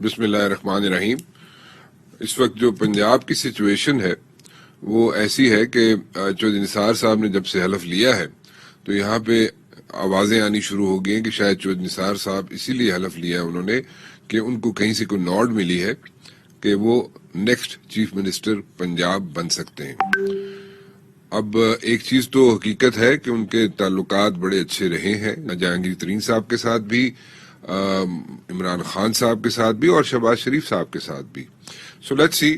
بسم اللہ الرحمن الرحیم. اس وقت جو پنجاب کی سچویشن ہے وہ ایسی ہے کہ چودھری نثار صاحب نے جب سے حلف لیا ہے تو یہاں پہ آوازیں آنی شروع ہو گئی ہیں کہ شاید چودھری نثار صاحب اسی لیے حلف لیا ہے انہوں نے کہ ان کو کہیں سے کوئی نوڈ ملی ہے کہ وہ نیکسٹ چیف منسٹر پنجاب بن سکتے ہیں. اب ایک چیز تو حقیقت ہے کہ ان کے تعلقات بڑے اچھے رہے ہیں جہانگیر ترین صاحب کے ساتھ بھی, عمران خان صاحب کے ساتھ بھی اور شہباز شریف صاحب کے ساتھ بھی. سو لیٹس سی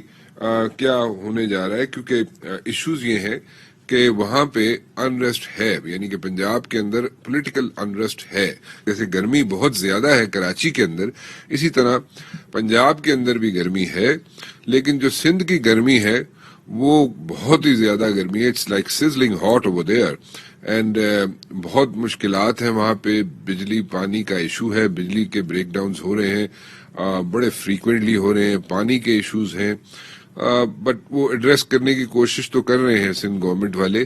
کیا ہونے جا رہا ہے, کیونکہ ایشوز یہ ہیں کہ وہاں پہ انریسٹ ہے, یعنی کہ پنجاب کے اندر پولیٹیکل انریسٹ ہے. جیسے گرمی بہت زیادہ ہے کراچی کے اندر, اسی طرح پنجاب کے اندر بھی گرمی ہے, لیکن جو سندھ کی گرمی ہے وہ بہت ہی زیادہ گرمی ہے. It's like sizzling hot over there and بہت مشکلات ہیں وہاں پہ. بجلی پانی کا ایشو ہے, بجلی کے بریک ڈاؤنز ہو رہے ہیں, بڑے فریکوینٹلی ہو رہے ہیں. پانی کے ایشوز ہیں, بٹ وہ ایڈریس کرنے کی کوشش تو کر رہے ہیں سندھ گورنمنٹ والے.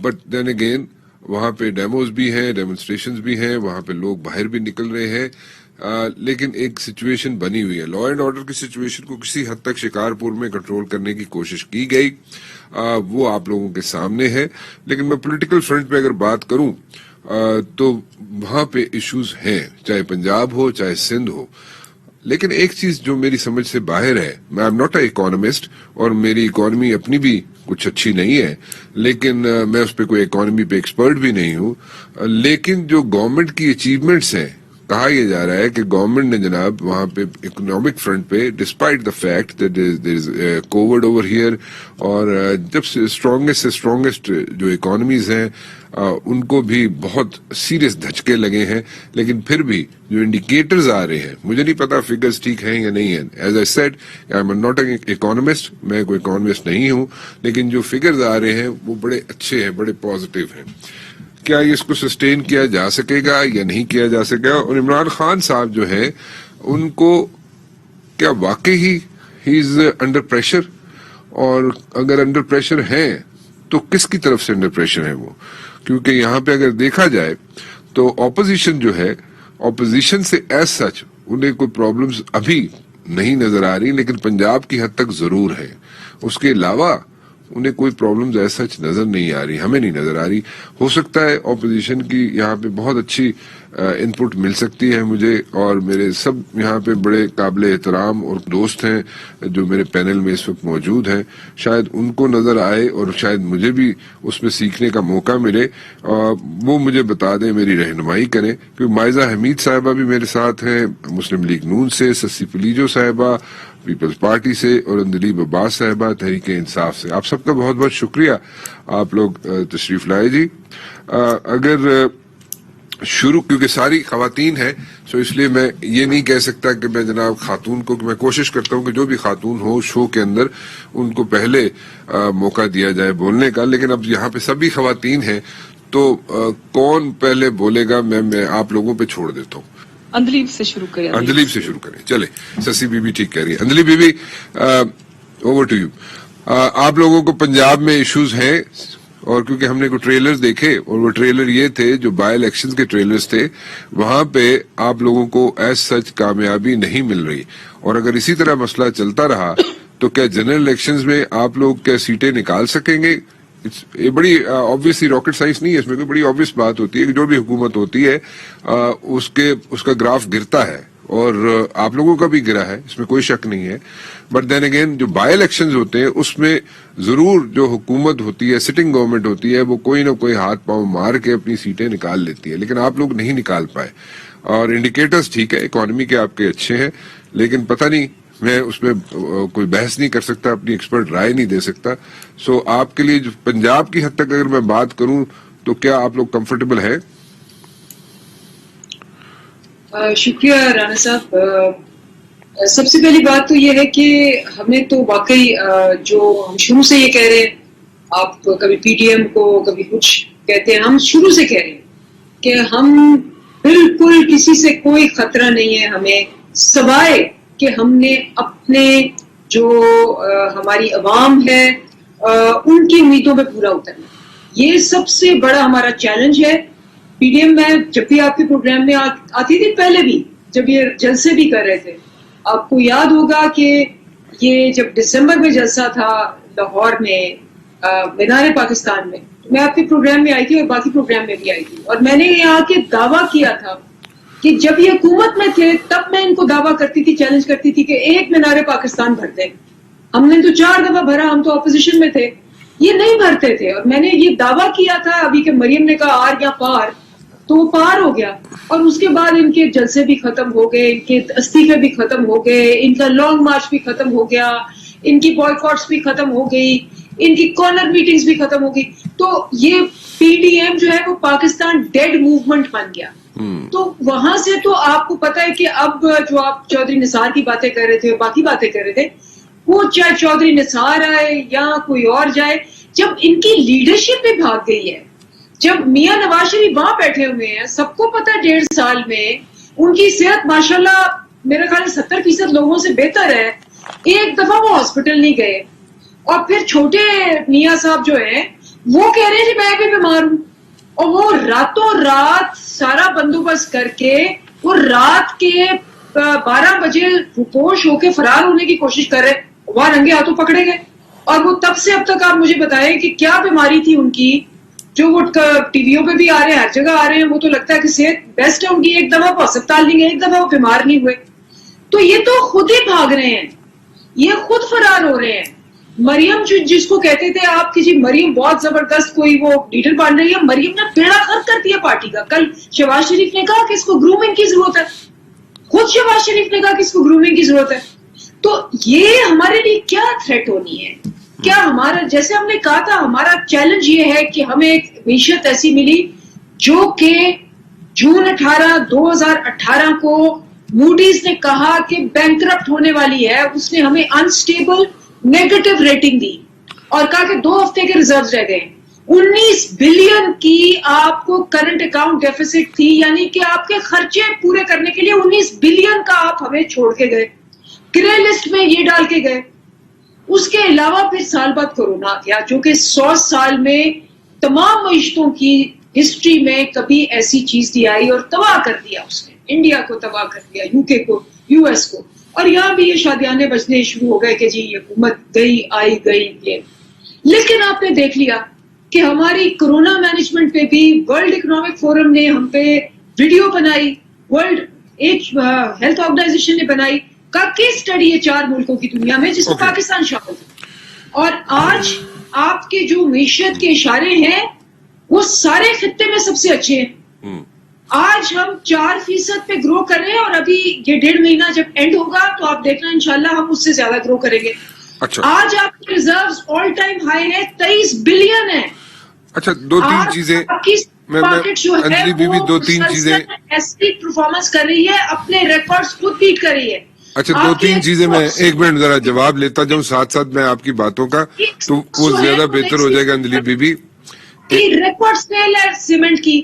بٹ دین اگین وہاں پہ ڈیموز بھی ہیں, ڈیمونسٹریشنز بھی ہیں, وہاں پہ لوگ باہر بھی نکل رہے ہیں. لیکن ایک سچویشن بنی ہوئی ہے. لا اینڈ آرڈر کی سچویشن کو کسی حد تک شکارپور میں کنٹرول کرنے کی کوشش کی گئی, وہ آپ لوگوں کے سامنے ہے. لیکن میں پولیٹیکل فرنٹ پہ اگر بات کروں تو وہاں پہ ایشوز ہیں, چاہے پنجاب ہو چاہے سندھ ہو. لیکن ایک چیز جو میری سمجھ سے باہر ہے, میں ایم ناٹ اے اکانومسٹ اور میری اکانومی اپنی بھی کچھ اچھی نہیں ہے, لیکن میں اس پہ کوئی اکانومی پہ ایکسپرٹ بھی نہیں ہوں. لیکن جو گورنمنٹ کی اچیومنٹس ہیں, کہا یہ جا رہا ہے کہ گورنمنٹ نے جناب وہاں پہ اکنامک فرنٹ پہ despite the fact that there is Covid over here, اور جب سے اسٹرانگسٹ جو اکانومیز ہیں ان کو بھی بہت سیریس دھچکے لگے ہیں. لیکن پھر بھی جو انڈیکیٹرز آ رہے ہیں, مجھے نہیں پتا فگرز ٹھیک ہیں یا نہیں ہیں. As I said I am not a economist, میں کوئی اکانومسٹ نہیں ہوں, لیکن جو فگرز آ رہے ہیں وہ بڑے اچھے ہیں, بڑے پازیٹیو ہیں. کیا اس کو سسٹین کیا جا سکے گا یا نہیں کیا جا سکے گا؟ اور عمران خان صاحب جو ہیں ان کو کیا واقعی ہی از انڈر پریشر, اور اگر انڈر پریشر ہیں تو کس کی طرف سے انڈر پریشر ہیں وہ؟ کیونکہ یہاں پہ اگر دیکھا جائے تو اپوزیشن جو ہے, اپوزیشن سے ایز سچ انہیں کوئی پرابلمز ابھی نہیں نظر آ رہی, لیکن پنجاب کی حد تک ضرور ہے. اس کے علاوہ انہیں کوئی پرابلمز ایسا نظر نہیں آ رہی, ہمیں نہیں نظر آ رہی. ہو سکتا ہے اپوزیشن کی یہاں پہ بہت اچھی ان پٹ مل سکتی ہے مجھے, اور میرے سب یہاں پہ بڑے قابل احترام اور دوست ہیں جو میرے پینل میں اس وقت موجود ہیں, شاید ان کو نظر آئے اور شاید مجھے بھی اس میں سیکھنے کا موقع ملے. وہ مجھے بتا دیں, میری رہنمائی کریں. کیونکہ مائزہ حمید صاحبہ بھی میرے ساتھ ہیں مسلم لیگ نون سے, سسی پلیجو صاحبہ پیپلز پارٹی سے, اور اندلیب عباس صاحبہ تحریک انصاف سے. آپ سب کا بہت بہت شکریہ, آپ لوگ تشریف لائے جی. اگر شروع, کیونکہ ساری خواتین ہیں سو اس لیے میں یہ نہیں کہہ سکتا کہ میں جناب خاتون کو, کہ میں کوشش کرتا ہوں کہ جو بھی خاتون ہو شو کے اندر ان کو پہلے موقع دیا جائے بولنے کا. لیکن اب یہاں پہ سبھی خواتین ہیں تو کون پہلے بولے گا میں آپ لوگوں پہ چھوڑ دیتا ہوں. اندلیب سے شروع کریں. اندلیب سے شروع کریں, چلے. سسی بی بی ٹھیک کہہ رہی ہے. Andleeb Bibi over to you. آپ لوگوں کو پنجاب میں ایشوز ہیں, اور کیونکہ ہم نے کوئی ٹریلر دیکھے, اور وہ ٹریلر یہ تھے جو بائی الیکشن کے ٹریلرز تھے, وہاں پہ آپ لوگوں کو ایز سچ کامیابی نہیں مل رہی. اور اگر اسی طرح مسئلہ چلتا رہا تو کیا جنرل الیکشنز میں آپ لوگ کیا سیٹیں نکال سکیں گے؟ یہ بڑی آبویسلی راکٹ سائنس نہیں ہے, اس میں کوئی بڑی آبویس بات ہوتی ہے کہ جو بھی حکومت ہوتی ہے اس کا گراف گرتا ہے, اور آپ لوگوں کا بھی گرا ہے, اس میں کوئی شک نہیں ہے. بٹ دین اگین جو بائی الیکشنز ہوتے ہیں اس میں ضرور جو حکومت ہوتی ہے, سٹنگ گورنمنٹ ہوتی ہے, وہ کوئی نہ کوئی ہاتھ پاؤں مار کے اپنی سیٹیں نکال لیتی ہے. لیکن آپ لوگ نہیں نکال پائے, اور انڈیکیٹرز ٹھیک ہے اکانومی کے آپ کے اچھے ہیں, لیکن پتہ نہیں, میں اس میں کوئی بحث نہیں کر سکتا, اپنی ایکسپرٹ رائے نہیں دے سکتا. سو آپ کے لیے جو پنجاب کی حد تک اگر میں بات کروں تو کیا آپ لوگ کمفرٹیبل ہیں؟ شکریہ رانا صاحب. سب سے پہلی بات تو یہ ہے کہ ہمیں تو واقعی جو ہم شروع سے یہ کہہ رہے ہیں, آپ کبھی پی ٹی ایم کو کبھی کچھ کہتے ہیں, ہم شروع سے کہہ رہے ہیں کہ ہم بالکل کسی سے کوئی خطرہ نہیں ہے ہمیں, سوائے کہ ہم نے اپنے جو ہماری عوام ہے ان کی امیدوں پہ پورا اترنا. یہ سب سے بڑا ہمارا چیلنج ہے. پی ڈی ایم میں جب بھی آپ کے پروگرام میں آتی تھی, پہلے بھی جب یہ جلسے بھی کر رہے تھے, آپ کو یاد ہوگا کہ یہ جب دسمبر میں جلسہ تھا لاہور میں مینار پاکستان میں، میں آپ کے پروگرام میں آئی تھی اور باقی پروگرام میں بھی آئی تھی، اور میں نے یہاں کے دعویٰ کیا تھا کہ جب یہ حکومت میں تھے تب میں ان کو دعویٰ کرتی تھی، چیلنج کرتی تھی کہ ایک مینار پاکستان بھرتے. ہم نے تو 4 دفعہ بھرا، ہم تو اپوزیشن میں تھے، یہ نہیں بھرتے تھے. اور میں نے یہ دعویٰ کیا تھا ابھی کہ مریم نے کہا آر یا پار، تو وہ پار ہو گیا. اور اس کے بعد ان کے جلسے بھی ختم ہو گئے، ان کے استعفے بھی ختم ہو گئے، ان کا لانگ مارچ بھی ختم ہو گیا، ان کی بوائکاٹس بھی ختم ہو گئی، ان کی کارنر میٹنگز بھی ختم ہو گئی. تو یہ پی ڈی ایم جو ہے وہ پاکستان ڈیڈ موومنٹ بن گیا. تو وہاں سے تو آپ کو پتا ہے کہ اب جو آپ چودھری نثار کی باتیں کر رہے تھے اور باقی باتیں کر رہے تھے، وہ چاہے چودھری نثار آئے یا کوئی اور جائے، جب ان کی لیڈرشپ بھی بھاگ گئی ہے، جب میاں نواز شریف وہاں بیٹھے ہوئے ہیں، سب کو پتا 1.5 سال میں ان کی صحت ماشاءاللہ میرے خیال 70% لوگوں سے بہتر ہے، ایک دفعہ وہ ہاسپٹل نہیں گئے. اور پھر چھوٹے میاں صاحب جو ہیں وہ کہہ رہے ہیں کہ میں بھی بیمار ہوں، اور وہ راتوں رات سارا بندوبست کر کے وہ رات کے 12 بجے ہوش ہو کے فرار ہونے کی کوشش کر رہے، وہاں رنگے ہاتھوں پکڑے گئے. اور وہ تب سے اب تک آپ مجھے بتائیں کہ کیا بیماری تھی ان کی، جو وہ ٹی ویوں پہ بھی آ رہے ہیں، ہر جگہ آ رہے ہیں، وہ تو لگتا ہے کہ صحت بیسٹ ہے ان کی، ایک دفعہ وہ اسپتال نہیں گئے، ایک دفعہ وہ بیمار نہیں ہوئے. تو یہ تو خود ہی بھاگ رہے ہیں، یہ خود فرار ہو رہے ہیں. مریم جس کو کہتے تھے آپ کی جی مریم بہت زبردست کوئی وہ لیڈر بن رہی ہے، مریم نے بیڑا غرق کر دیا پارٹی کا. کل شہباز شریف نے کہا کہ اس کو گرومنگ کی ضرورت ہے، خود شہباز شریف نے کہا کہ اس کو گرومنگ کی ضرورت ہے. تو یہ ہمارے لیے کیا تھریٹ ہونی ہے؟ کیا ہمارا، جیسے ہم نے کہا تھا، ہمارا چیلنج یہ ہے کہ ہمیں ایک معیشت ایسی ملی جو کہ جون 2018 کو موڈیز نے کہا کہ بینکرپٹ ہونے والی ہے، اس نے ہمیں انسٹیبل نیگیٹو ریٹنگ دی اور کہا کہ 2 ہفتے کے ریزروز رہ گئے. 19 بلین کی آپ کو کرنٹ اکاؤنٹ ڈیفیسٹ تھی، یعنی کہ آپ کے خرچے پورے کرنے کے لیے 19 بلین کا آپ ہمیں چھوڑ کے گئے، گرے لسٹ میں یہ ڈال کے گئے. اس کے علاوہ پھر سال بعد کورونا گیا، جو کہ 100 سال میں تمام معیشتوں کی ہسٹری میں کبھی ایسی چیز نہیں آئی، اور تباہ کر دیا اس نے، انڈیا کو تباہ کر دیا، یو کے کو، یو ایس کو. اور یہاں بھی یہ شادیانے بجنے شروع ہو گئے کہ جی یہ حکومت گئی آئی گئی. لیکن آپ نے دیکھ لیا کہ ہماری کورونا مینجمنٹ پہ بھی ورلڈ اکنامک فورم نے ہم پہ ویڈیو بنائی، ورلڈ ہیلتھ آرگنائزیشن نے بنائی، کا کیس اسٹڈی ہے 4 ملکوں کی دنیا میں جس میں پاکستان شامل ہے. اور آج آپ کے جو معیشت کے اشارے ہیں وہ سارے خطے میں سب سے اچھے ہیں. آج ہم 4% پہ گرو کر رہے ہیں، اور ابھی یہ 1.5 مہینہ جب اینڈ ہوگا تو آپ دیکھنا انشاءاللہ ہم اس سے زیادہ گرو کریں گے. آج آپ کے ریزروز آل ٹائم ہائی ہے، 23 بلین ہے. اچھا 2-3 چیزیں انجلی بی بی 2-3 چیزیں ایسی پرفارمنس کر رہی ہے، اپنے ریکارڈز خود بیٹ کر رہی ہے. اچھا 2-3 چیزیں میں 1 منٹ ذرا جواب لیتا جاؤں ساتھ ساتھ میں آپ کی باتوں کا، تو وہ زیادہ بہتر ہو جائے گا. Anjali be be record sale ہے سیمنٹ کی،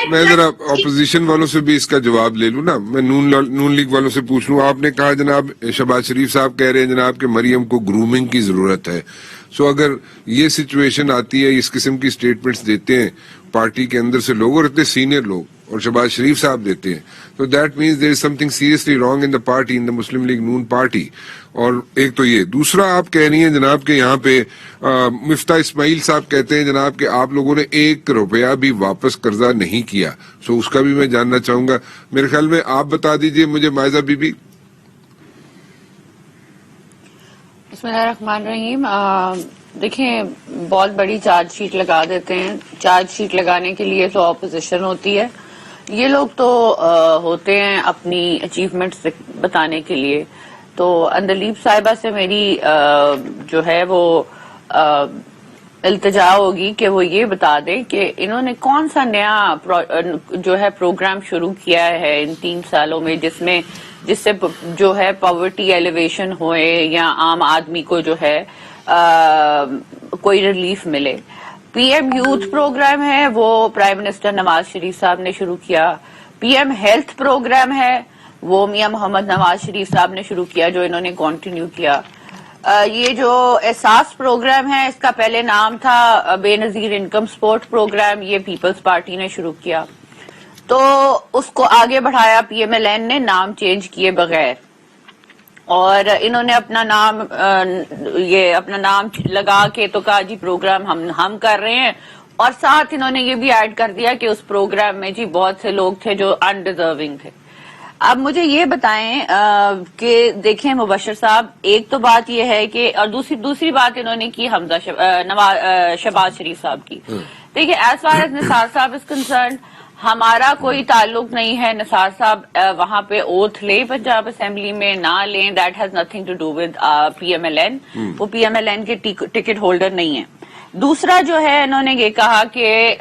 میں ذرا اپوزیشن والوں سے بھی اس کا جواب لے لوں نا. میں نون لیگ والوں سے پوچھ لوں. آپ نے کہا جناب شہباز شریف صاحب کہہ رہے ہیں جناب کہ مریم کو گرومنگ کی ضرورت ہے. سو اگر یہ سچویشن آتی ہے، اس قسم کی سٹیٹمنٹس دیتے ہیں پارٹی کے اندر سے لوگ اور اتنے سینئر لوگ، اور شہباز شریف صاحب دیتے ہیں، تو that means there is something seriously wrong in the party, in the Muslim League نون پارٹی. اور ایک تو یہ، دوسرا آپ کہہ رہی ہیں جناب کہ یہاں پہ مفتاح اسماعیل صاحب کہتے ہیں جناب کہ آپ لوگوں نے 1 روپیہ بھی واپس قرضہ نہیں کیا. سو اس کا بھی میں جاننا چاہوں گا. میرے خیال میں آپ بتا دیجئے مجھے مائزہ بی بی. بسم اللہ الرحمن الرحیم. دیکھیں بہت بڑی چارج شیٹ لگا دیتے ہیں، چارج شیٹ لگانے کے لیے تو اپوزیشن ہوتی ہے، یہ لوگ تو ہوتے ہیں اپنی اچیومنٹس بتانے کے لیے. تو اندلیب صاحبہ سے میری جو ہے وہ التجا ہوگی کہ وہ یہ بتا دیں کہ انہوں نے کون سا نیا جو ہے پروگرام شروع کیا ہے ان 3 سالوں میں جس سے جو ہے پاورٹی ایلیویشن ہوئے یا عام آدمی کو جو ہے کوئی ریلیف ملے. پی ایم یوتھ پروگرام ہے وہ پرائم منسٹر نواز شریف صاحب نے شروع کیا. پی ایم ہیلتھ پروگرام ہے وہ میاں محمد نواز شریف صاحب نے شروع کیا، جو انہوں نے کنٹینیو کیا. یہ جو احساس پروگرام ہے، اس کا پہلے نام تھا بے نظیر انکم سپورٹ پروگرام، یہ پیپلز پارٹی نے شروع کیا. تو اس کو آگے بڑھایا پی ایم ایل این نے نام چینج کیے بغیر, اور انہوں نے اپنا نام لگا کے تو کہا جی پروگرام ہم کر رہے ہیں, اور ساتھ انہوں نے یہ بھی ایڈ کر دیا کہ اس پروگرام میں جی بہت سے لوگ تھے جو انڈیزرونگ تھے. اب مجھے یہ بتائیں کہ دیکھیں مبشر صاحب, ایک تو بات یہ ہے کہ, اور دوسری بات انہوں نے کی شہباز شریف صاحب کی. دیکھیے ایز فار ایز نثار صاحب از کنسرنڈ, ہمارا کوئی تعلق نہیں ہے. نثار صاحب وہاں پہ اوتھ لیں پنجاب اسمبلی میں, نہ لیں, that has nothing to do with P M L N. وہ پی ایم ایل این کے ٹکٹ ہولڈر نہیں ہے. دوسرا جو ہے انہوں نے یہ کہا کہ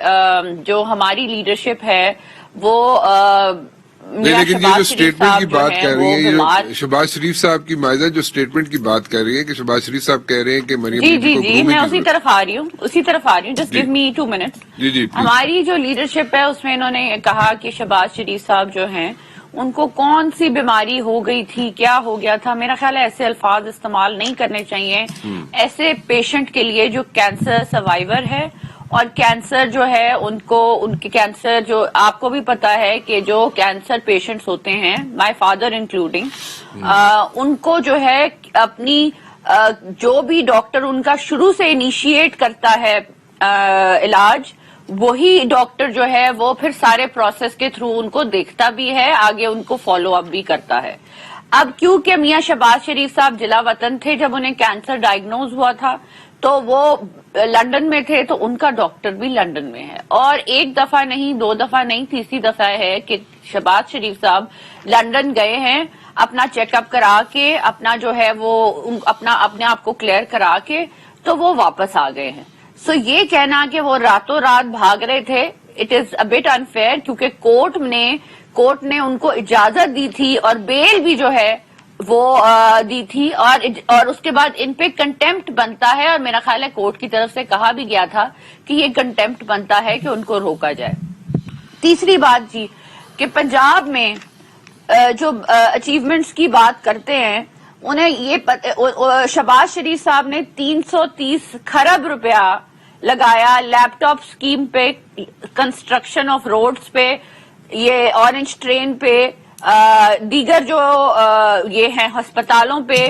جو ہماری لیڈرشپ ہے وہ لیکن یہ جو اسٹیٹمنٹ کی بات کر رہی ہے, یہ شہباز شریف صاحب کی مائزہ جو اسٹیٹمنٹ کی بات کر رہی ہے کہ شہباز شریف صاحب کہہ رہے ہیں کہ مریم بی کو جی میں اسی طرف آ رہی ہوں, جسٹ گیو می 2 منٹس. ہماری جو لیڈرشپ ہے اس میں انہوں نے کہا کہ شہباز شریف صاحب جو ہیں ان کو کون سی بیماری ہو گئی تھی, کیا ہو گیا تھا. میرا خیال ہے ایسے الفاظ استعمال نہیں کرنے چاہیے ایسے پیشنٹ کے لیے جو کینسر سروائیور ہے, اور کینسر جو ہے ان کے کینسر جو آپ کو بھی پتا ہے کہ جو کینسر پیشنٹس ہوتے ہیں, مائی فادر انکلوڈنگ, ان کو جو ہے اپنی جو بھی ڈاکٹر ان کا شروع سے انیشیٹ کرتا ہے علاج, وہی ڈاکٹر جو ہے وہ پھر سارے پروسیس کے تھرو ان کو دیکھتا بھی ہے, آگے ان کو فالو اپ بھی کرتا ہے. اب کیونکہ میاں شہباز شریف صاحب جلا وطن تھے جب انہیں کینسر ڈائگنوز ہوا تھا, تو وہ لندن میں تھے, تو ان کا ڈاکٹر بھی لندن میں ہے. اور ایک دفعہ نہیں, 2 دفعہ نہیں, تیسری دفعہ ہے کہ شہباز شریف صاحب لندن گئے ہیں اپنا چیک اپ کرا کے, اپنا جو ہے وہ اپنے آپ کو کلیئر کرا کے, تو وہ واپس آ گئے ہیں. سو یہ کہنا کہ وہ راتوں رات بھاگ رہے تھے, it is a but unfair, کیونکہ کورٹ نے ان کو اجازت دی تھی اور بیل بھی جو ہے وہ دی تھی, اور اس کے بعد ان پہ کنٹیمپٹ بنتا ہے, اور میرا خیال ہے کورٹ کی طرف سے کہا بھی گیا تھا کہ یہ کنٹیمپٹ بنتا ہے کہ ان کو روکا جائے. تیسری بات جی کہ پنجاب میں جو اچیومنٹس کی بات کرتے ہیں, انہیں یہ شہباز شریف صاحب نے 330 کھرب روپیہ لگایا لیپ ٹاپ اسکیم پہ, کنسٹرکشن آف روڈز پہ, یہ اورنج ٹرین پہ, دیگر جو یہ ہیں ہسپتالوں پہ,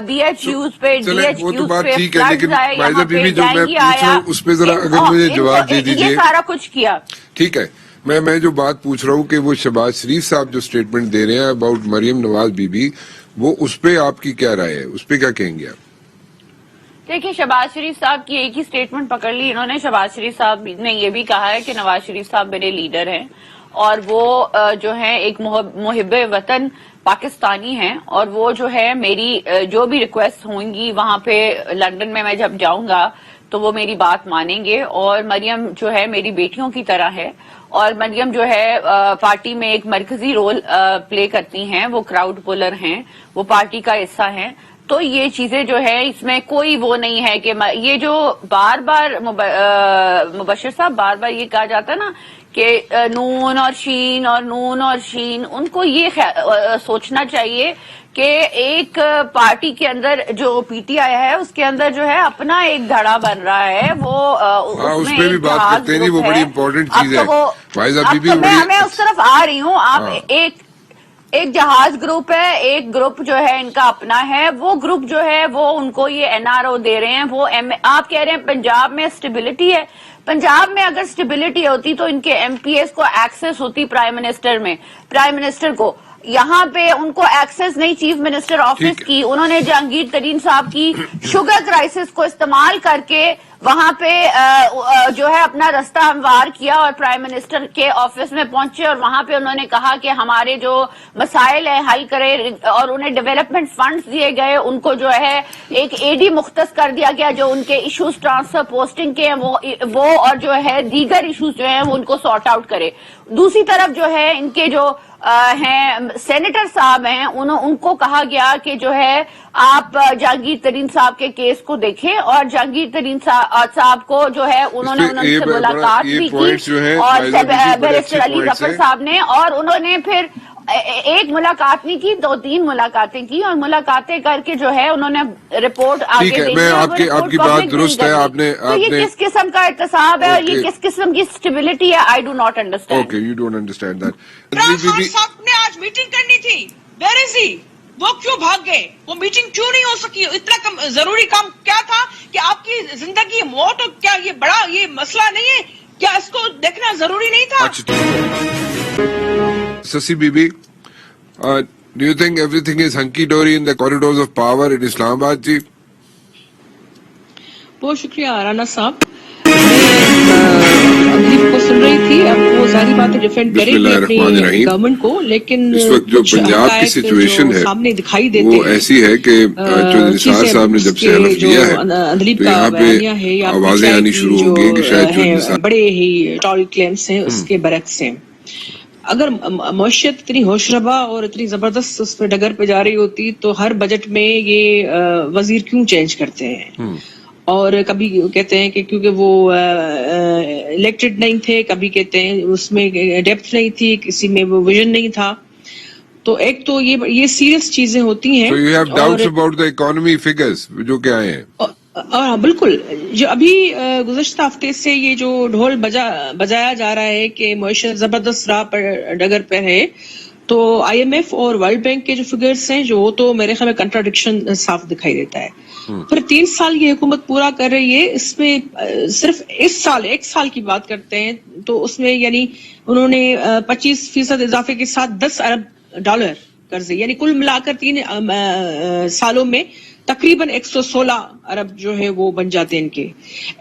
بی ایچ یوز پہ, ڈی ایچ یوز پہ, فلڈز آئے یہاں پہ, ڈینگی آیا, اس پہ ذرا اگر مجھے جواب دے دیجیے. یہ سارا کچھ کیا. ٹھیک ہے, میں جو بات پوچھ رہا ہوں کہ وہ شہباز شریف صاحب جو اسٹیٹمنٹ دے رہے ہیں اباؤٹ مریم نواز بی بی, وہ اس پہ آپ کی کیا رائے ہے, اس پہ کیا کہیں گے آپ؟ دیکھیے شہباز شریف صاحب کی ایک ہی اسٹیٹمنٹ پکڑ لی انہوں نے. شہباز شریف صاحب نے یہ بھی کہا ہے کہ نواز شریف صاحب میرے لیڈر ہیں, اور وہ جو ہے ایک محب وطن پاکستانی ہیں, اور وہ جو ہے میری جو بھی ریکویسٹ ہوں گی وہاں پہ لندن میں جب جاؤں گا تو وہ میری بات مانیں گے. اور مریم جو ہے میری بیٹیوں کی طرح ہے, اور مریم جو ہے پارٹی میں ایک مرکزی رول پلے کرتی ہیں, وہ کراؤڈ پولر ہیں, وہ پارٹی کا حصہ ہیں. تو یہ چیزیں جو ہے اس میں کوئی وہ نہیں ہے کہ یہ جو بار بار مبشر صاحب بار بار یہ کہا جاتا ہے نا کہ نون اور شین, ان کو یہ سوچنا چاہیے کہ ایک پارٹی کے اندر جو پی ٹی آئی ہے اس کے اندر جو ہے اپنا ایک دھڑا بن رہا ہے, وہ اس میں بھی بات کرتے ہیں, وہ بڑی امپورٹنٹ چیز ہے. میں اس طرف آ رہی ہوں. آپ ایک جہاز گروپ ہے, ایک گروپ جو ہے ان کا اپنا ہے, وہ گروپ جو ہے وہ ان کو یہ این آر او دے رہے ہیں. وہ آپ کہہ رہے ہیں پنجاب میں اسٹیبلٹی ہے. پنجاب میں اگر اسٹیبلٹی ہوتی تو ان کے ایم پی ایس کو ایکسس ہوتی پرائم منسٹر کو. یہاں پہ ان کو ایکسس نہیں چیف منسٹر آفس کی. انہوں نے جہانگیر ترین صاحب کی شوگر کرائسس کو استعمال کر کے وہاں پہ جو ہے اپنا رستہ ہموار کیا, اور پرائم منسٹر کے آفس میں پہنچے, اور وہاں پہ انہوں نے کہا کہ ہمارے جو مسائل ہیں حل کرے, اور انہیں ڈیولپمنٹ فنڈز دیے گئے. ان کو جو ہے ایک اے ڈی مختص کر دیا گیا جو ان کے ایشوز ٹرانسفر پوسٹنگ کے ہیں وہ اور جو ہے دیگر ایشوز جو ہیں وہ ان کو سارٹ آؤٹ کرے. دوسری طرف جو ہے ان کے جو ہیں سینیٹر صاحب ہیں, ان کو کہا گیا کہ جو ہے آپ جہانگیر ترین صاحب کے کیس کو دیکھیں, اور جہانگیر ترین صاحب کو جو ہے انہوں نے ان سے ملاقات بھی کی, اور بیرسٹر علی ظفر صاحب نے, اور انہوں نے پھر ایک ملاقات نہیں کی، 2-3 ملاقاتیں کی، اور ملاقاتیں کر کے جو ہے انہوں نے رپورٹ آگے ٹھیک ہے، دینی میں ہے، اور وہ آپ کی رپورٹ بات پبلک درست نہیں ہے. کرنی. تو یہ کس قسم کا احتساب ہے اور یہ کس قسم کی اسٹیبلٹی ہے؟ I do not understand. Okay, you don't understand that. Imran Khan صاحب نے آج میٹنگ کرنی تھی، ویئر از ہی؟ وہ کیوں بھاگ گئے؟ وہ میٹنگ کیوں نہیں ہو سکی؟ اتنا ضروری کام کیا تھا کہ آپ کی زندگی موت، کیا یہ بڑا یہ مسئلہ نہیں ہے؟ کیا اس کو دیکھنا ضروری نہیں تھا؟ سسی بی بی، do you think everything is hunky dory in the corridors of power in Islam Abad جی؟ بہت شکریہ رانا صاحب. میں ادلیب کو سن رہی تھی. اب وہ ظاہری بات ہے ڈیفینڈ کرے بسم گی اللہ اپنی الرحمن الرحیم. گورنمنٹ کو، لیکن اس وقت جو کچھ پنجاب کی حقائق سچویشن جو ہے سامنے دکھائی دیتے وہ ہیں، ایسی ہے کہ چودھری نثار صاحب نے جب سے حلف لیا ہے ادلیب تو کا یہاں پہ بیانیہ ہے یا آوازیں آنی شروع ہو گئی کہ شاید چودھری نثار بڑے ہی ٹال کلیمز ہیں اس کے برعکس ہیں. اگر معیشت اتنی ہوش ربا اور اتنی زبردست اس پہ ڈگر پہ جا رہی ہوتی تو ہر بجٹ میں یہ وزیر کیوں چینج کرتے ہیں؟ اور کبھی کہتے ہیں کہ کیونکہ وہ الیکٹڈ نہیں تھے، کبھی کہتے ہیں اس میں ڈیپتھ نہیں تھی، کسی میں وہ ویژن نہیں تھا. تو ایک تو یہ سیریس چیزیں ہوتی ہیں. So you have doubts about the economy figures جو کہ آئے ہیں. بالکل. جو ابھی گزشتہ ہفتے سے یہ جو ڈھول بجایا جا رہا ہے کہ معیشت زبردست راہ پر ڈگر پہ ہے، تو آئی ایم ایف اور ورلڈ بینک کے جو فگرز ہیں جو تو میرے خیال میں کنٹراڈکشن صاف دکھائی دیتا ہے. پھر 3 سال یہ حکومت پورا کر رہی ہے، اس میں صرف ایک سال کی بات کرتے ہیں تو اس میں یعنی انہوں نے 25% اضافے کے ساتھ $10 ارب قرضے، یعنی کل ملا کر 3 سالوں میں تقریباً 116 ارب جو ہے وہ بن جاتے ہیں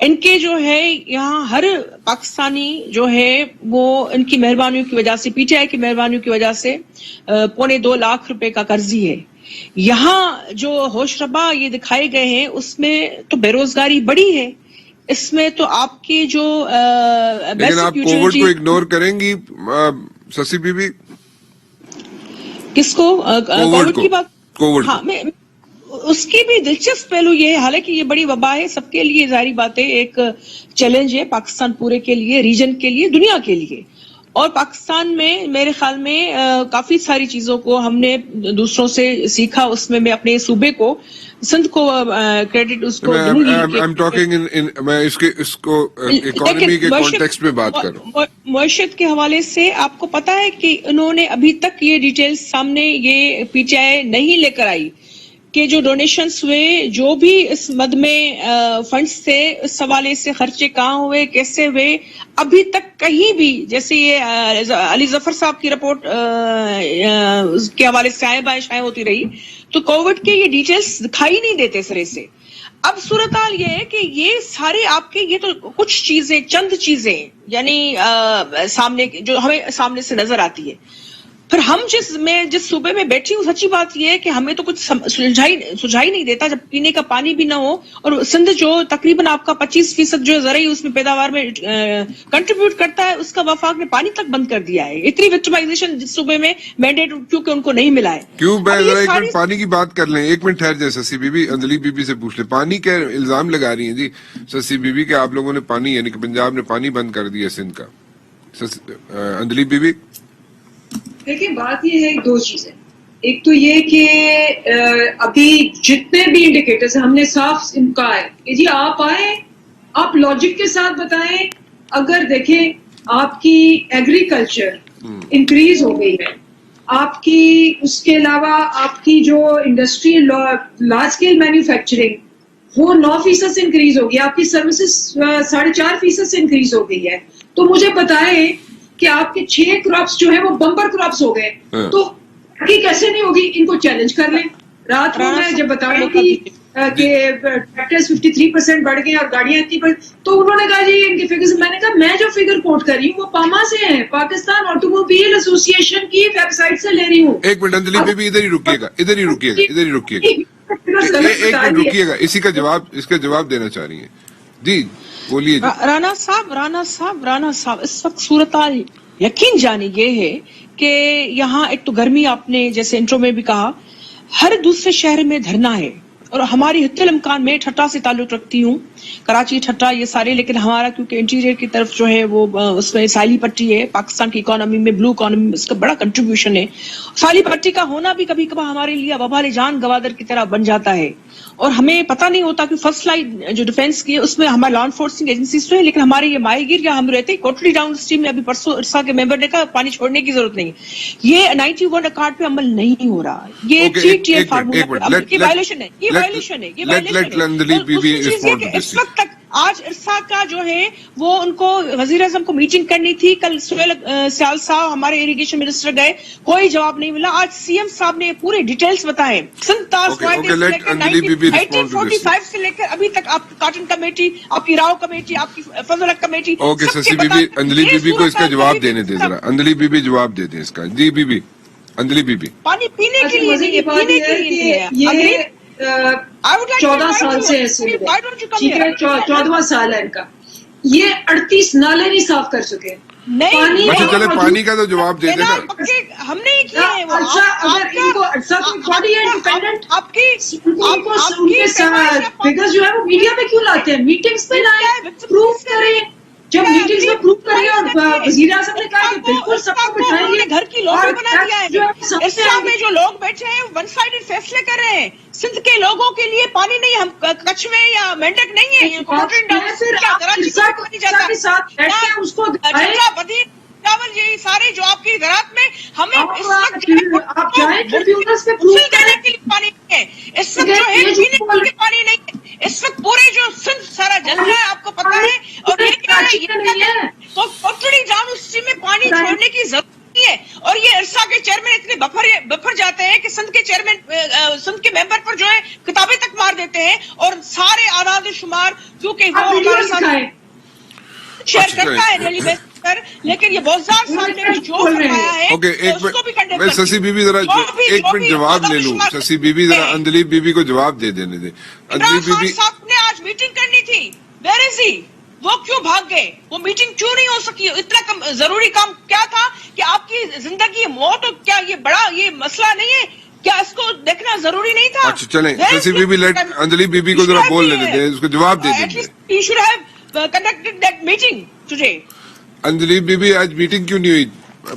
ان کے جو ہے. یہاں ہر پاکستانی جو ہے وہ ان کی مہربانیوں کی وجہ سے، پی ٹی آئی کی مہربانیوں کی وجہ سے 2.25 لاکھ روپے کا قرضی ہے. یہاں جو ہوش ربا یہ دکھائے گئے ہیں اس میں تو بے روزگاری بڑی ہے، اس میں تو آپ کی جو لیکن آپ کووڈ کو اگنور کریں گی سسی بی بی؟ کس کو؟ کووڈ کی بات. کووڈ ہاں، میں اس کی بھی دلچسپ پہلو یہ ہے، حالانکہ یہ بڑی وبا ہے سب کے لیے، ظاہری بات ہے ایک چیلنج ہے پاکستان پورے کے لیے، ریجن کے لیے، دنیا کے لیے. اور پاکستان میں میرے خیال میں کافی ساری چیزوں کو ہم نے دوسروں سے سیکھا. اس میں اپنے صوبے کو، سندھ کو کریڈٹ اس کو دوں گی. میں اس کو اکانومی کے کانٹیکسٹ میں بات کر رہا ہوں. معیشت کے حوالے سے آپ کو پتا ہے کہ انہوں نے ابھی تک یہ ڈیٹیلز سامنے یہ پی ٹی آئی نہیں لے کر آئی کہ جو ڈونیشنز ہوئے، جو بھی اس مد میں فنڈز تھے، اس حوالے سے خرچے کہاں ہوئے، کیسے ہوئے. ابھی تک کہیں بھی، جیسے یہ علی ظفر صاحب کی رپورٹ اس کے حوالے سے شائع ہوتی رہی، تو کووڈ کے یہ ڈیٹیلز دکھائی نہیں دیتے سرے سے. اب صورتحال یہ ہے کہ یہ سارے آپ کے یہ تو کچھ چیزیں، چند چیزیں یعنی سامنے جو ہمیں سامنے سے نظر آتی ہے. پھر ہم جس صوبے میں بیٹھی ہوں، سچی بات یہ ہے کہ ہمیں تو کچھ سجھائی نہیں دیتا. جب پینے کا پانی بھی نہ ہو، اور سندھ جو تقریباً آپ کا 25% جو زرعی اس میں پیداوار میں کنٹریبیوٹ کرتا ہے، اس کا وفاق نے پانی تک بند کر دیا ہے. اتنی وکٹمائزیشن جس صوبے میں مینڈیٹ کیونکہ ان کو نہیں ملا ہے. کیوں؟ ایک منٹ پانی کی بات کر لیں، ایک منٹ ٹھہر جائے. سسی بی بی، اندلیب بی بی سے پوچھ لیں. پانی کے الزام لگا رہی ہیں جی سسی بی بی کہ آپ لوگوں نے پانی، یعنی کہ پنجاب نے پانی بند کر دیا سندھ کا. اندلیب بی بی، دیکھیں بات یہ ہے 2 چیزیں. ایک تو یہ کہ ابھی جتنے بھی انڈیکیٹرز ہم نے صاف کہا ہے کہ جی آپ آئیں، آپ لاجک کے ساتھ بتائیں. اگر دیکھیں آپ کی ایگریکلچر انکریز ہو گئی ہے، آپ کی اس کے علاوہ آپ کی جو انڈسٹری لارج اسکیل مینوفیکچرنگ وہ 9% سے انکریز ہو گئی، آپ کی سروسز 4.5% سے انکریز ہو گئی ہے. تو مجھے بتائیں کہ آپ کے 6 کراپس جو ہیں وہ بمپر کراپس ہو گئے، تو کیسے نہیں ہوگی؟ ان کو چیلنج کر لیں. رات کو میں جب بتا رہی تھی کہ ٹریکٹرز 53% بڑھ گئے اور گاڑیاں اتنی بڑھ، تو انہوں نے کہا جی ان کے فگرز. میں نے کہا میں جو فگر کوٹ کر رہی ہوں وہ پاما سے ہیں، پاکستان آٹوموبائل ایسوسی ایشن کی ویب سائٹ سے لے رہی ہوں. ایک منٹ اندلیب بی بی، ادھر ہی رکیے گا. اسی کا جواب دینا چاہ رہی ہیں. جی بولیے. رانا صاحب اس وقت صورتحال یقین جانی یہ ہے کہ یہاں ایک تو گرمی، آپ نے جیسے انٹرو میں بھی کہا، ہر دوسرے شہر میں دھرنا ہے. اور ہماری حتی الامکان میں ٹھٹا سے تعلق رکھتی ہوں، کراچی ٹھٹا یہ سارے، لیکن ہمارا کیونکہ انٹیریئر کی طرف جو ہے وہ اس میں ساحلی پٹی ہے، پاکستان کی اکانومی میں بلو اکانومی میں اس کا بڑا کنٹریبیوشن ہے. ساحلی پٹی کا ہونا بھی کبھی کبھار ہمارے لیے وبال جان گوادر کی طرح بن جاتا ہے، اور ہمیں پتہ نہیں ہوتا کہ فرسٹ لائن جو ڈیفینس کی ہے اس میں ہمارے لا انفورسنگ ایجنسیز تو ہے، لیکن ہمارے یہ ماہی گیر یا ہم رہتے ہیں کوٹلی ڈاؤن اسٹریم میں. ابھی پرسوں ارسا کے ممبر نے کہا پانی چھوڑنے کی ضرورت نہیں، یہ 91 اکارڈ پہ عمل نہیں ہو رہا، یہ 3 فارمولا یہ وائلیشن ہے، یہ وائلیشن ہے، یہ وائلیشن ہے. دوسری چیز یہ کہ اس وقت تک آج ارسا کا جو ہے وہ ان کو وزیر اعظم کو میٹنگ کرنی تھی، کل سہیل سیال صاحب ہمارے اریگیشن منسٹر گئے، کوئی جواب نہیں ملا. آج سی ایم صاحب نے پورے ڈیٹیلز بتائے، سندھ ٹاسک فورس سے لے کر 1945 سے لے کر ابھی تک، آپ کی کاٹن کمیٹی، آپ کی راؤ کمیٹی، آپ کی فضل حق کمیٹی. اوکے سسی بی بی، انجلی بی بی کو اس کا جواب دینے دیں ذرا، انجلی بی بی جواب دے دیں اس کا. جی بی بی، انجلی بی بی. پانی پینے کے لیے نہیں ہے، پینے کے لیے نہیں ہے. 14 سال سے ایسے ٹھیک ہے، 14واں سال ہے ان کا. یہ 38 نالے نہیں صاف کر چکے. نہیں، اچھا چلے پانی کا تو جواب دے دینا. ہم نے کیے ہیں وہ. اگر ان کو باڈی ہے انڈیپینڈنٹ، آپ کی فگرز جو ہے وہ میڈیا میں کیوں لاتے ہیں؟ میٹنگز میں لائیں، پروف کریں. جب میٹنگز میں پروف کریں، اور وزیر اعظم نے کہا کہ بالکل سب کو بٹھائیں گے، گھر کی لوبی بنا دیا ہے. اسلام میں جو لوگ بیٹھے ہیں ون سائیڈڈ فیصلے کر رہے ہیں. سندھ کے لوگوں کے لیے پانی نہیں، ہم کچھ میں یا مینڈک نہیں ہے، یہ سارے جو آپ کے گھرات میں ہمیں اس وقت دینے کے لیے پانی نہیں ہے، اس وقت جو ہے پینے کے لیے پانی نہیں ہے. اس وقت پورے جو سندھ سارا جل رہا ہے آپ کو پتا ہے. اور یہ کیا ہے، تو کوٹڑی ڈاؤن اسٹریم میں پانی چھوڑنے کی ضرورت نہیں ہے. اور یہ ارسا کے چیئرمین اتنے بفر جاتے ہیں کہ سندھ کے چیئرمین، سندھ کے ممبر پر جو ہے کتابیں تک مار دیتے ہیں، اور سارے اعداد و شمار کیونکہ وہ ہمارے ساتھ شیئر کرتا ہے ڈیلی بیس پر. لیکن یہ بوزدار صاحب نے بھی جو فرمایا ہے اس کو بھی کنڈیم کرتی ہوں. سسی بی بی ذرا ایک منٹ جواب لے لوں. سسی بی بی ذرا انجلی بی بی کو جواب دے دینے دیں. عمران خان صاحب نے آج میٹنگ کرنی تھی، ویئر از ہی؟ وہ کیوں بھاگ گئے؟ وہ میٹنگ کیوں نہیں ہو سکی؟ اتنا ضروری کام کیا تھا کہ آپ کی زندگی موت، کیا یہ بڑا یہ مسئلہ نہیں ہے؟ کیا اس کو دیکھنا ضروری نہیں تھا؟ اچھا چلیں سسی بی بی، انجلی بی بی کو ذرا بول لینے دیں، اس کو جواب دے دیں. You should have conducted that meeting today. Anjali be بی آج میٹنگ کیوں نہیں ہوئی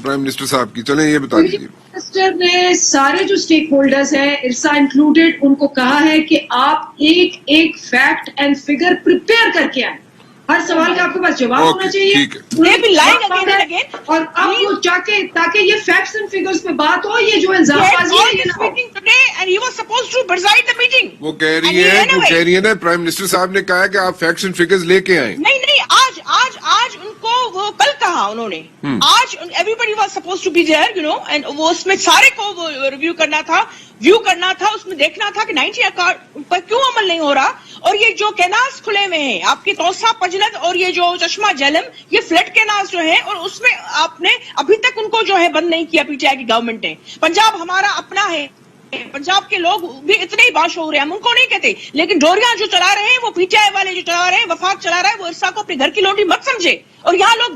پرائم منسٹر صاحب کی؟ چلیں یہ بتا دیجیے. منسٹر نے سارے جو اسٹیک ہولڈرز ہیں ارسا انکلوڈیڈ ان کو کہا ہے کہ آپ ایک فیکٹ اینڈ فگر پریپیئر کر کے آئیں. ہر سوال کا آپ کے پاس جواب ہونا چاہیے، اور آپ وہ تاکہ یہ فیکٹس اینڈ فگرز پہ بات ہو. یہ جو الزام بازی ہے یہ نہ ہو. وہ کہہ رہی ہے نا پرائم منسٹر صاحب نے کہا کہ آپ فیکٹس اینڈ فگرز لے کے آئیں. نہیں آج ان کو وہ کل کہا انہوں نے. آج every was suppose to be there you know, and وہ اس میں سارے کو وہ ریویو کرنا تھا، اس میں دیکھنا تھا کہ 90 اکارڈ پر کیوں عمل نہیں ہو رہا. اور یہ جو کینالز کھلے ہوئے ہیں آپ کے توسا پجلت اور یہ جو چشمہ جہلم، یہ فلڈ کینالز جو ہیں، اور اس میں آپ نے ابھی تک ان کو جو ہے بند نہیں کیا پی ٹی آئی کی گورنمنٹ نے. پنجاب ہمارا اپنا ہے، پنجاب کے لوگ بھی اتنے ہی باشعور ہیں، ہم ان کو نہیں کہتے، لیکن ڈوریاں جو چلا رہے ہیں وہ پی ٹی آئی والے جو چلا رہے ہیں، وفاق چلا رہا ہے، وہ ارسا کو اپنے گھر کی لونڈی مت سمجھے. اور یہاں لوگ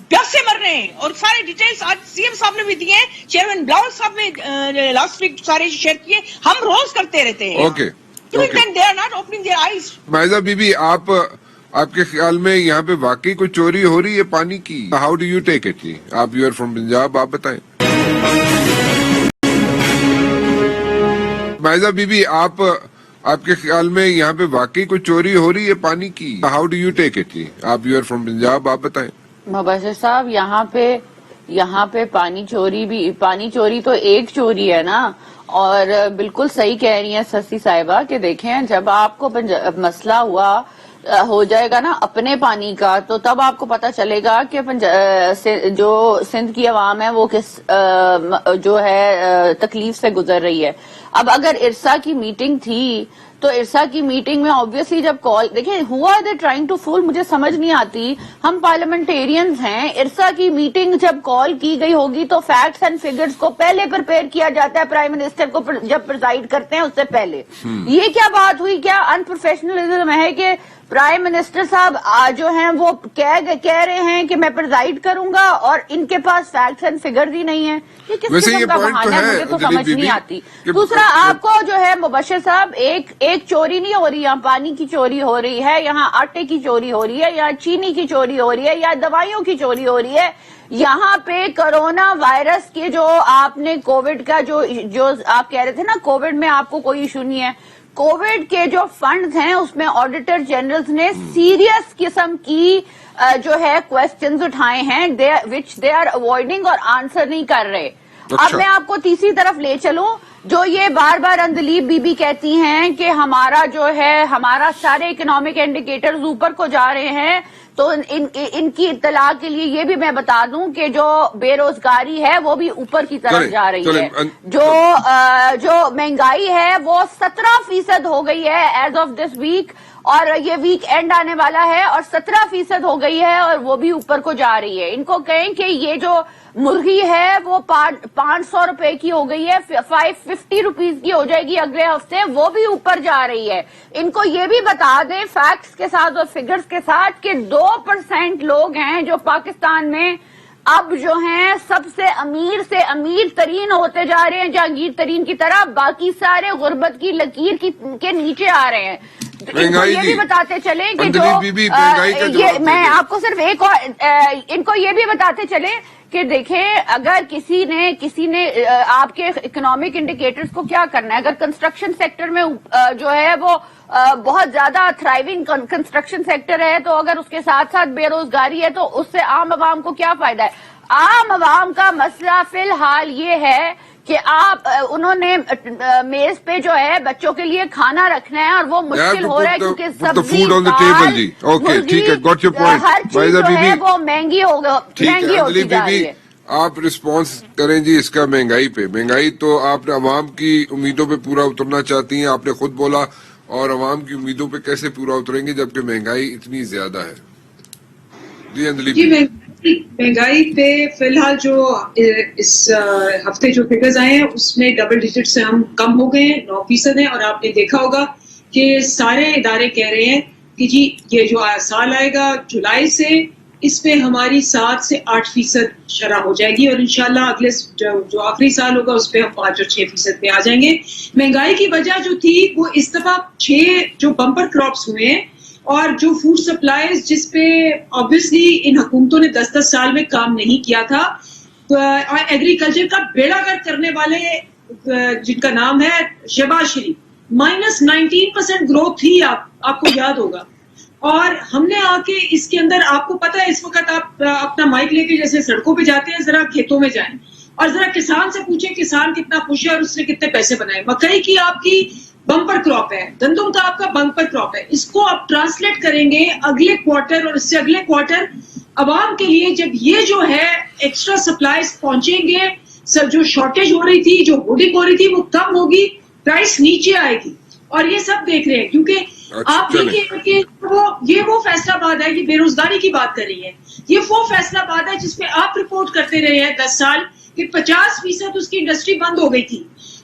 پیاس سے مر رہے ہیں، اور سارے ڈیٹیلز آج سی ایم صاحب نے بھی دیے ہیں، چیئرمین بلاول صاحب نے لاسٹ ویک سارے شیئر کیے. ہم روز کرتے رہتے ہیں. اوکے مائزہ بی بی، آپ کے خیال میں یہاں پہ واقعی کوئی چوری ہو رہی ہے پانی کی؟ How do you take it? آپ یو آر فرام پنجاب، آپ بتائیں. مائزہ بی بی، آپ کے خیال میں یہاں پہ واقعی کوئی چوری ہو رہی ہے پانی کی؟ How do you take it? آپ یو آر فرام پنجاب، آپ بتائیں. مبشر صاحب، یہاں پہ پانی چوری تو ایک چوری ہے نا. اور بالکل صحیح کہہ رہی ہیں سسی صاحبہ کہ دیکھیں جب آپ کو مسئلہ ہو جائے گا نا اپنے پانی کا، تو تب آپ کو پتا چلے گا کہ جو سندھ کی عوام ہے وہ کس جو ہے تکلیف سے گزر رہی ہے. اب اگر ارسا کی میٹنگ تھی تو ارسا کی میٹنگ میں آبویسلی جب کال دیکھیں ہوا دے ٹرائنگ ٹو فول، مجھے سمجھ نہیں آتی. ہم پارلیمنٹیرینز ہیں، ارسا کی میٹنگ جب کال کی گئی ہوگی تو فیکٹس اینڈ فگرز کو پہلے پریپیئر کیا جاتا ہے پرائم منسٹر کو جب پرزائڈ کرتے ہیں اس سے پہلے. یہ کیا بات ہوئی؟ کیا ان پروفیشنلزم ہے کہ پرائم منسٹر صاحب جو ہیں وہ کہہ رہے ہیں کہ میں پرزائڈ کروں گا اور ان کے پاس فیکٹس اینڈ فگرز ہی نہیں ہیں. یہ کس قسم کا بہانہ ہے؟ مجھے تو سمجھ نہیں آتی. دوسرا آپ کو جو ہے مبشر صاحب ایک چوری نہیں ہو رہی, یہاں پانی کی چوری ہو رہی ہے, یہاں آٹے کی چوری ہو رہی ہے, یا چینی کی چوری ہو رہی ہے, یا دوائیوں کی چوری ہو رہی ہے. یہاں پہ کرونا وائرس کے جو آپ نے کووڈ کا جو آپ کہہ رہے تھے نا کووڈ میں آپ کو کوئی ایشو نہیں ہے, کووڈ کے جو فنڈز ہیں اس میں آڈیٹر جنرلز نے سیریس قسم کی جو ہے کوسچنز اٹھائے ہیں وچ دے آر اوائڈنگ اور آنسر نہیں کر رہے. اب میں آپ کو تیسری طرف لے چلوں, جو یہ بار بار اندلیب بی بی کہتی ہیں کہ ہمارا جو ہے ہمارا سارے اکنامک انڈیکیٹرز اوپر کو جا رہے ہیں, تو ان کی اطلاع کے لیے یہ بھی میں بتا دوں کہ جو بے روزگاری ہے وہ بھی اوپر کی طرف جا رہی ہے. جو مہنگائی ہے وہ 17% ہو گئی ہے ایز آف دس ویک, اور یہ ویک اینڈ آنے والا ہے اور 17% ہو گئی ہے اور وہ بھی اوپر کو جا رہی ہے. ان کو کہیں کہ یہ جو مرغی ہے وہ 500 روپے کی ہو گئی ہے, 550 روپیز کی ہو جائے گی اگلے ہفتے, وہ بھی اوپر جا رہی ہے. ان کو یہ بھی بتا دیں فیکٹس کے ساتھ اور فگرز کے ساتھ کہ 2% لوگ ہیں جو پاکستان میں اب جو ہیں سب سے امیر ترین ہوتے جا رہے ہیں جہانگیر ترین کی طرح, باقی سارے غربت کی لکیر کے نیچے آ رہے ہیں. یہ بھی بتاتے چلیں کہ جو میں آپ کو صرف ایک اور ان کو یہ بھی بتاتے چلیں کہ دیکھیں اگر کسی نے آپ کے اکنامک انڈیکیٹرز کو کیا کرنا ہے, اگر کنسٹرکشن سیکٹر میں جو ہے وہ بہت زیادہ تھرائیونگ کنسٹرکشن سیکٹر ہے, تو اگر اس کے ساتھ ساتھ بے روزگاری ہے تو اس سے عام عوام کو کیا فائدہ ہے؟ عام عوام کا مسئلہ فی الحال یہ ہے کہ انہوں نے میز پہ جو ہے بچوں کے لیے کھانا رکھنا ہے اور وہ مشکل ہو رہا ہے کیونکہ سبزی ہر چیز جو ہے وہ مہنگی ہوتی جا رہی ہے. آپ رسپانس کریں جی اس کا مہنگائی پہ. مہنگائی تو آپ نے عوام کی امیدوں پہ پورا اترنا چاہتی ہیں, آپ نے خود بولا, اور عوام کی امیدوں پہ کیسے پورا اتریں گے جبکہ مہنگائی اتنی زیادہ ہے؟ جی مہنگائی پہ فی الحال جو اس ہفتے جو فگرز آئے ہیں اس میں ڈبل ڈیجٹ سے ہم کم ہو گئے ہیں, 9% ہیں, اور آپ نے دیکھا ہوگا کہ سارے ادارے کہہ رہے ہیں کہ جی یہ جو سال آئے گا جولائی سے, اس پہ ہماری 7 سے 8% شرح ہو جائے گی, اور انشاءاللہ اگلے جو آخری سال ہوگا اس پہ ہم 5 اور 6% پہ آ جائیں گے. مہنگائی کی وجہ جو تھی وہ اس دفعہ 6 جو بمپر کراپس ہوئے ہیں, اور جو فوڈ سپلائیز جس پہ آبویسلی ان حکومتوں نے 10 سال میں کام نہیں کیا تھا, اور ایگریکلچر کا بیڑا گرک کرنے والے جن کا نام ہے شہباز شریف, -19% گروتھ تھی, آپ کو یاد ہوگا. اور ہم نے آ کے اس کے اندر, آپ کو پتا ہے اس وقت آپ اپنا مائک لے کے جیسے سڑکوں پہ جاتے ہیں, ذرا کھیتوں میں جائیں اور ذرا کسان سے پوچھیں کسان کتنا خوش ہے اور اس نے کتنے پیسے بنائے. مکئی کی آپ کی بمپر کراپ ہے, گندم کا آپ کا بمپر کراپ ہے. اس کو آپ ٹرانسلیٹ کریں گے اگلے کوارٹر اور اس سے اگلے کوارٹر عوام کے لیے, جب یہ جو ہے ایکسٹرا سپلائیز پہنچیں گے, سب جو شارٹیج ہو رہی تھی, جو ہوڈنگ ہو رہی تھی وہ کم ہوگی, پرائس نیچے آئے گی. اور یہ سب دیکھ رہے ہیں کیونکہ آپ دیکھیے کہ یہ وہ فیصلہ باد ہے کہ بے روزگاری کی بات کر رہی ہے, یہ وہ فیصلہ باد ہے جس پہ آپ رپورٹ کرتے رہے ہیں 10 سال کہ 50% اس کی انڈسٹری بند ہو گئی تھی.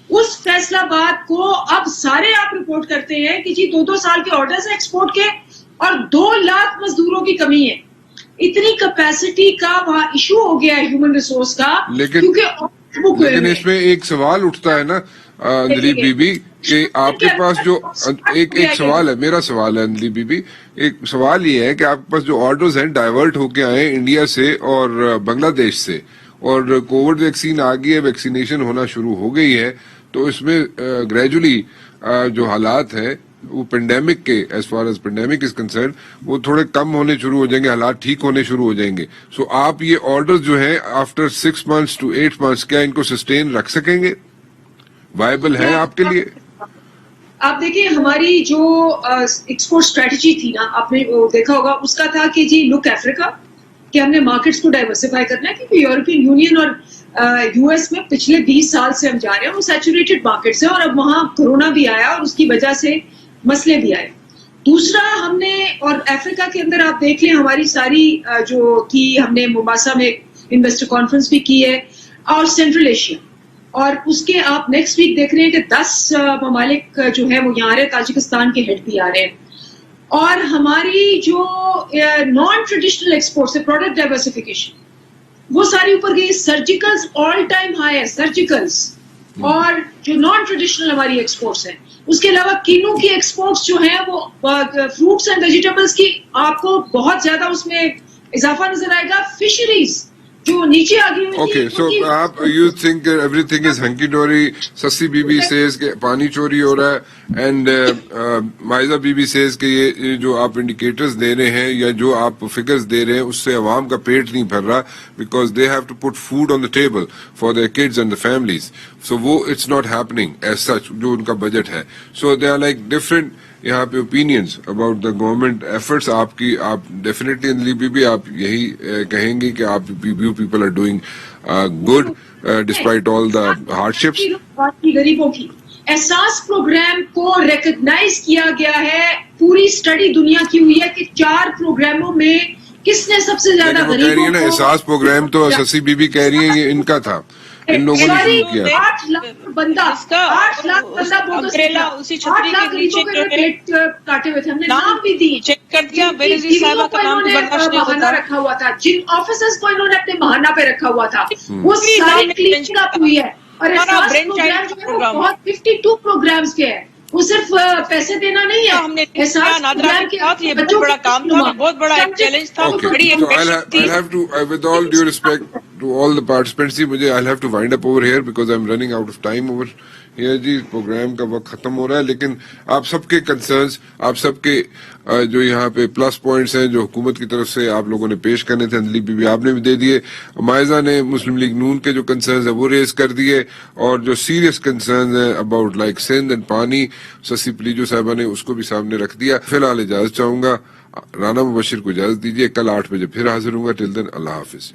اس فیصلہ باد کو اب سارے آپ رپورٹ کرتے ہیں کہ جی 2 سال کے آرڈرز ہیں ایکسپورٹ کے, اور 2 لاکھ مزدوروں کی کمی ہے. اتنی کیپیسٹی کا وہاں ایشو ہو گیا ہے ہیومن ریسورس کا. لیکن اس میں ایک سوال اٹھتا ہے نا اندلیب بی بی کہ آپ کے پاس جو ایک سوال ہے, میرا سوال ہے اندلیب بی بی, ایک سوال یہ ہے کہ آپ کے پاس جو آرڈرز ہیں ڈائیورٹ ہو کے آئے انڈیا سے اور بنگلہ دیش سے, اور کووڈ ویکسین آ گئی ہے, ویکسینیشن ہونا شروع ہو گئی ہے, تو اس میں گریجولی جو حالات ہیں وہ پینڈیمک کے, as far as pandemic is concern, وہ تھوڑے کم ہونے شروع ہو جائیں گے, حالات ٹھیک ہونے شروع ہو جائیں گے. سو آپ یہ آرڈر جو ہیں آفٹر 6 months to 8 months کیا ان کو سسٹین رکھ سکیں گے؟ وائبل ہے آپ کے لیے؟ آپ دیکھیں ہماری جو ایکسپورٹ اسٹریٹجی تھی نا, آپ نے وہ دیکھا ہوگا, اس کا تھا کہ جی لک افریقہ, کہ ہم نے مارکیٹس کو ڈائیورسفائی کرنا ہے, کیونکہ یورپین یونین اور یو ایس میں پچھلے 20 سال سے ہم جا رہے ہیں, وہ سیچوریٹڈ مارکیٹس ہیں, اور اب وہاں کورونا بھی آیا اور اس کی وجہ سے مسئلے بھی آئے. دوسرا ہم نے, اور افریقہ کے اندر آپ دیکھ لیں ہماری ساری جو کی, ہم نے مومباسا میں انویسٹر کانفرنس بھی کی ہے, اور سینٹرل ایشیا, اور اس کے آپ نیکسٹ ویک دیکھ رہے ہیں کہ 10 ممالک جو ہے وہ یہاں آ رہے ہیں, تاجکستان کے ہیڈ بھی آ رہے ہیں. اور ہماری جو نان ٹریڈیشنل ایکسپورٹس ہے پروڈکٹ ڈائیورسفیکیشن وہ ساری اوپر گئی. سرجیکلز آل ٹائم ہائی ہے سرجیکلز, اور جو نان ٹریڈیشنل ہماری ایکسپورٹس ہیں. اس کے علاوہ کینو کی ایکسپورٹس جو ہیں وہ فروٹس اینڈ ویجیٹیبلس کی آپ کو بہت زیادہ اس میں اضافہ نظر آئے گا. فشریز جو نیچے آ گئی ہوئی Okay, so آپ you think everything is hunky dory. Sassi بی بی says کہ پانی چوری ہو رہا ہے, اینڈ مائزہ بی بی says کہ یہ جو آپ انڈیکیٹرز دے رہے ہیں یا جو آپ فگرز دے رہے ہیں اس سے عوام کا پیٹ نہیں بھر رہا, because they have to put food on the table for their kids and the families. So وہ it's not happening as such جو ان کا بجٹ ہے. So they are like different یہاں پہ opinions about the government efforts. آپ کی آپ ڈیفینیٹلی اندلی بی آپ یہی کہیں گے کہ آپ you people are doing good despite all the hardships. غریبوں کی احساس پروگرام کو ریکگنائز کیا گیا ہے. پوری اسٹڈی دنیا کی ہوئی ہے کہ 4 پروگراموں میں کس نے سب سے زیادہ وہ کہہ رہی ہے نا احساس پروگرام تو سسی بی بی کہہ رہی ہیں یہ ان کا تھا, ان لوگوں نے شروع کیا. 8 لاکھ بندہ 8 لاکھ بندہ امبریلا اسی چھتری کے نیچے پیٹ کاٹے ہوئے تھے. ہم نے نام بھی دی, چیک کر دیا. بینظیر صاحبہ کا نام بھی برداشت نہیں بہانہ ہوتا. رکھا ہوا تھا, جن آفیسرز کو انہوں نے اپنے بہانہ پہ رکھا ہوا تھا وہ سارے کلین اپ ہوئی ہے. اور احساس پروگرام جو ہے وہ بہت 52 پروگرامز کے ہے, وہ صرف پیسے دینا نہیں ہم نے ہے. احساس پروگرام کے یہ بہت بڑا کام تھا, بہت بڑا ایک چیلنج تھا, Okay, بڑی ایک so پیشن تھی. I'll have to, with all due respect to all the participants, مجھے I'll have to wind up over here because I'm running out of time over here. جی پروگرام کا وقت ختم ہو رہا ہے, لیکن آپ سب کے کنسرنز, آپ سب کے جو یہاں پہ پلس پوائنٹس ہیں جو حکومت کی طرف سے آپ لوگوں نے پیش کرنے تھے, اندلی بی آپ نے بھی دے دیے. مائزہ نے مسلم لیگ نون کے جو کنسرنز ہیں وہ ریز کر دیے, اور جو سیریس کنسرنز ہیں اباؤٹ لائک سندھ اینڈ پانی, سسی پلیجو صاحبہ نے اس کو بھی سامنے رکھ دیا. فی الحال اجازت چاہوں گا, رانا مبشر کو اجازت دیجیے. کل 8 بجے پھر حاضر ہوں گا. ٹل دین اللہ حافظ.